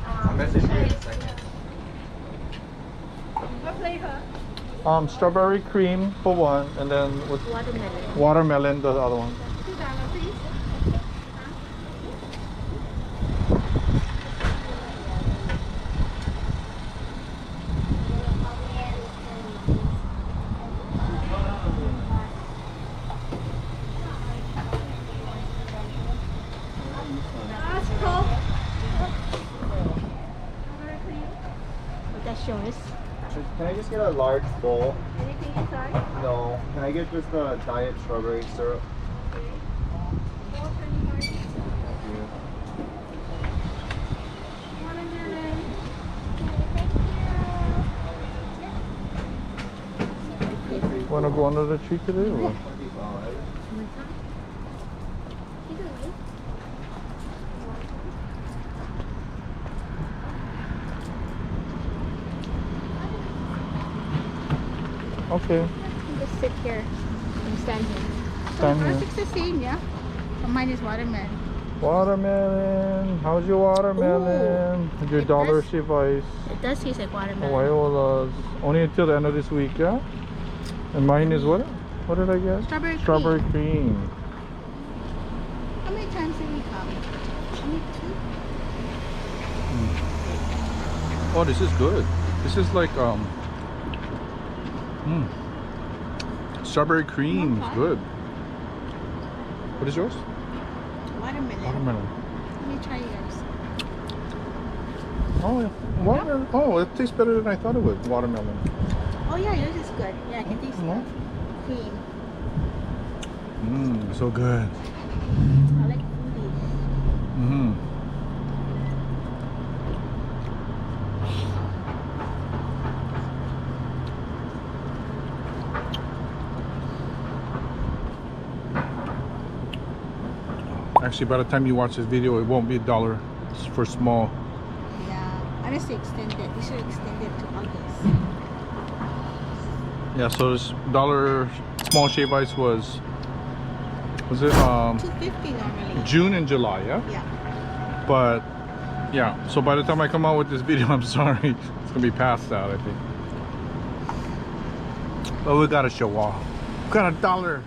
I'll message you in a second. What flavor? Strawberry cream for one, and then with Watermelon. watermelon the other one. $2, please. That's yours. Can I just get a large bowl? Anything inside? No. Can I get just a diet strawberry syrup? Wanna go under the tree today? Or? Okay. Just sit here and stand here. Stand here. It's the same, yeah? But mine is watermelon. Watermelon. How's your watermelon? Ooh, Your it dollar does- shave ice. It does taste like watermelon. Waiola's. Only until the end of this week, yeah? And mine is what? What did I get? Strawberry cream. Strawberry cream. How many times did we come? Only 2? Oh, this is good. This is like strawberry cream is good. What is yours? Watermelon. Watermelon. Let me try yours. Oh, yeah. Watermelon. Oh, it tastes better than I thought it would. Watermelon. Oh yeah, yours is good. Yeah, I can taste Mhm. the cream. So good. I like foodie. Actually, by the time you watch this video, it won't be $1 for small. Yeah, honestly extended. They should extend it to August. Yeah, so this dollar small shave ice was it $2.50 normally. June and July, yeah? Yeah. But yeah, so by the time I come out with this video, I'm sorry, it's gonna be past that, I think. But we gotta show off. We got $1.